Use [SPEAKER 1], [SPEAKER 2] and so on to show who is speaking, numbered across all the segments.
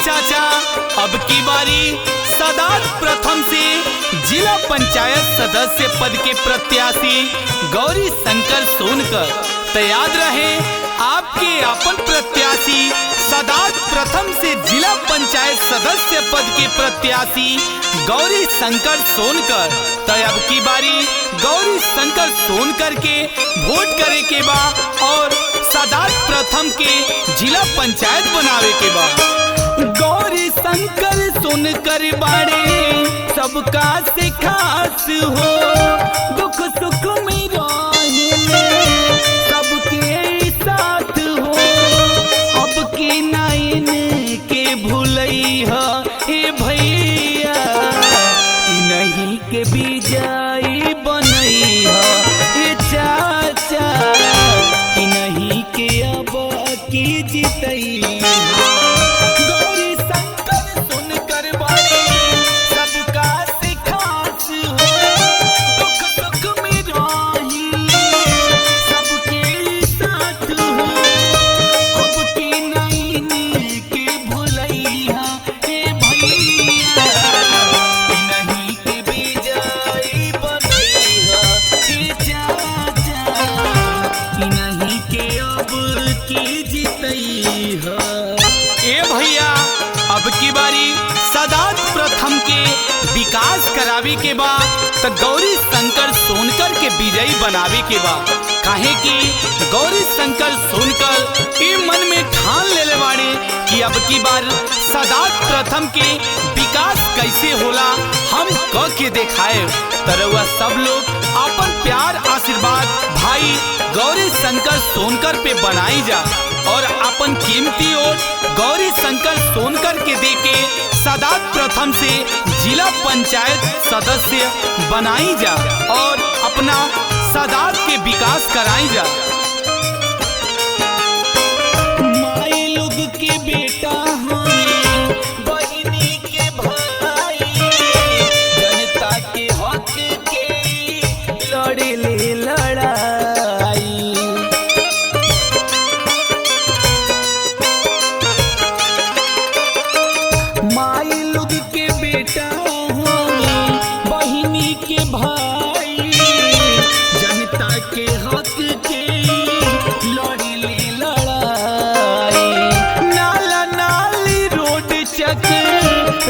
[SPEAKER 1] चाचा, अब की बारी सदात प्रथम से जिला पंचायत सदस्य पद के प्रत्याशी गौरी शंकर सोनकर। तो याद रहे आपके अपन प्रत्याशी सदात प्रथम से जिला पंचायत सदस्य पद के प्रत्याशी गौरी शंकर सोनकर। तो अब की बारी गौरी शंकर सोनकर के वोट करे के बा और सदात प्रथम के जिला पंचायत बनावे के बा। गौरी शंकर सोनकर बाड़े सबका से खास हो, दुख सुख में सबके साथ हो। अब के नाइन के भूलैया हे भैया, नहीं के बिजाई बनैया हे चाचा, नहीं के अब की जीतैया। गौरी शंकर सुनकर बाड़े सबका से खास हो, दुख सुख में राही सबके साथ हो। अब के नाइन के भुलैया हे भैया, नहीं के बिजाई बनैया हे चाचा, नहीं के अब की जीतैया। ए भैया, अब की बारी सदात प्रथम के विकास करावे के बा तो गौरी शंकर सोनकर के विजयी बनावे के बा। काहे कि गौरी शंकर सोनकर ये मन में ठान लेले बाड़े कि अब की बार सदात प्रथम के विकास कैसे होला हम क के दिखाए। तरवा सब लोग अपन प्यार आशीर्वाद भाई गौरी शंकर सोनकर पे बनाई जा और अपन कीमती वोट गौरी शंकर सोनकर के दे के सदात प्रथम से जिला पंचायत सदस्य बनाई जा और अपना सदात के विकास कराई जा। माई लोग के बेटा हमें, बहिनी के भाई, जनता के हक के लड़े ले लड़ाई। माई लोग के बेटा हमें, बहिनी के भाई, जनता के हक के लड़ी ले लड़ाई। नाला नाली रोड चक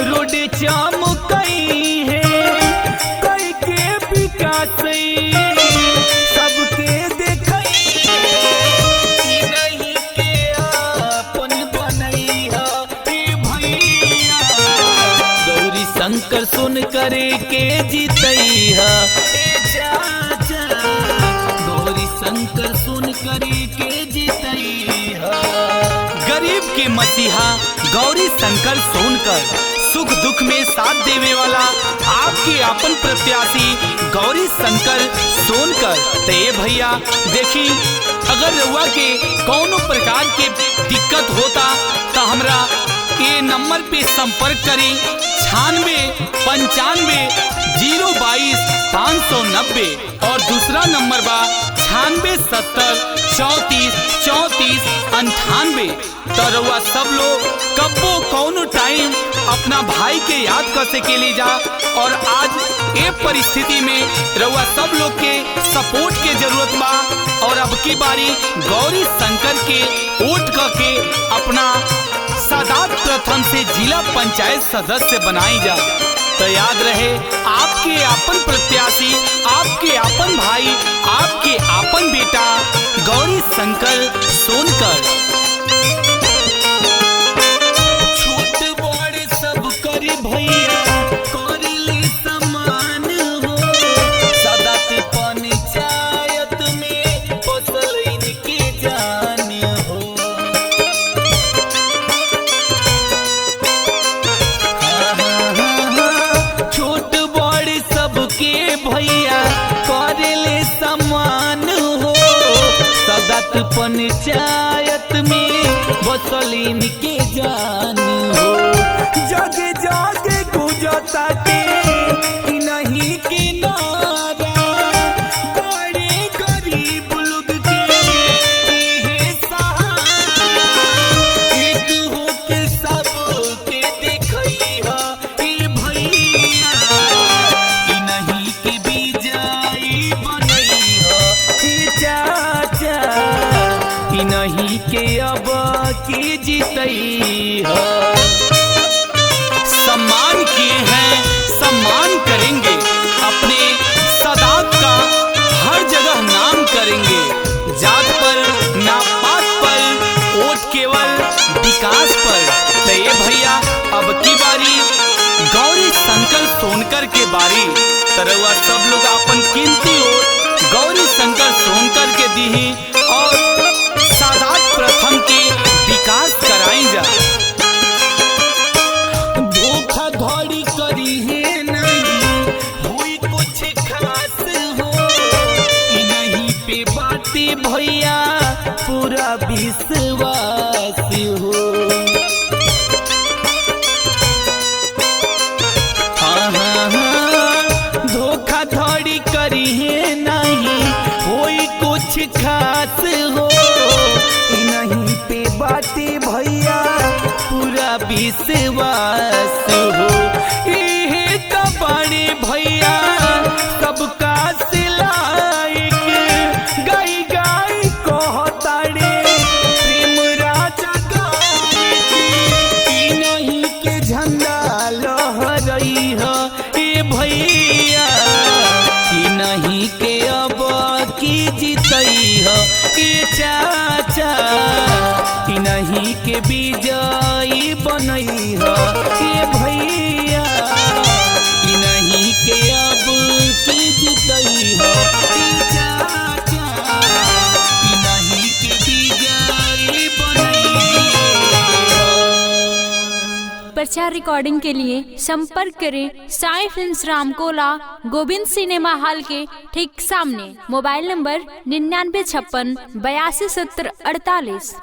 [SPEAKER 1] रोड चमकई है, कई के विकास सबके देखई, नहीं के अपन बनैया हे भैया। गौरी शंकर सुन करे के जीतैया हे चाचा, गौरी शंकर सुन करे के जीतैया। गरीब के मसीहा गौरी शंकर सोनकर, सुख दुख में साथ देवे वाला आपके अपन प्रत्याशी गौरी शंकर सोनकर। तो ये भैया देखी, अगर रउआ के कौनो प्रकार के दिक्कत होता तो हमरा ये नंबर पे संपर्क करी 9695 022 590 और दूसरा नंबर बा 9670 34 34 98। तो रउआ सब लोग कब्बो कौनो टाइम अपना भाई के याद कर सकेली जा और आज ये परिस्थिति में रउआ सब लोग के सपोर्ट के जरूरत बा और अब की बारी गौरी शंकर के वोट करके अपना सदात प्रथम से जिला पंचायत सदस्य बनाई जा। तो याद रहे आपके अपन प्रत्याशी, आपके अपन भाई, आपके अपन बेटा गौरी शंकर सोनकर। छोट बड़े सब करे भैया करिले समान हो, सदात पंचायत में फसल इनके जान हो। छोट बड़े सबके भैया करिले समान हो, सदात पंचायत में बसल इनके जान हो। जगे जगे गुजरता के नहीं किनारा, बड़े गरीब लोग के ये सहारा, एक हो के सब जीतई है। सम्मान किए हैं, सम्मान करेंगे, अपने सदात का हर जगह नाम करेंगे। जात पर ना पात पर, वोट केवल विकास पर। तो ये भैया अब की बारी गौरी शंकर सोनकर के बारी। तरवा सब लोग अपन कीमती वोट गौरी शंकर सोनकर के दी और सादात प्रथम के विकास कराई जा। धोखाधड़ी करी है नहीं, हुई कुछ खास हो, नहीं पे बातें भैया पूरा विश्वास हो। धोखाधड़ी करी है नहीं, हुई कुछ खास हो, नहीं पे बातें भैया पूरा विश्वास हो। ये तो बड़े भैया सबका सिलाइक, गाई गाई कहताड़े प्रेम राजा गाई, नहीं के झंडा लहरई है ए भैया, नहीं के अब की जीतई है ए चाचा, नहीं के विजयी बनई है ए भैया, नहीं के अब की जीतई है ए चाचा, नहीं के विजयी बनई है।
[SPEAKER 2] प्रचार रिकॉर्डिंग के लिए संपर्क करें Sai films Ramkola, Govind cinema hall के ठीक सामने। Mobile number 9956 82 70 48।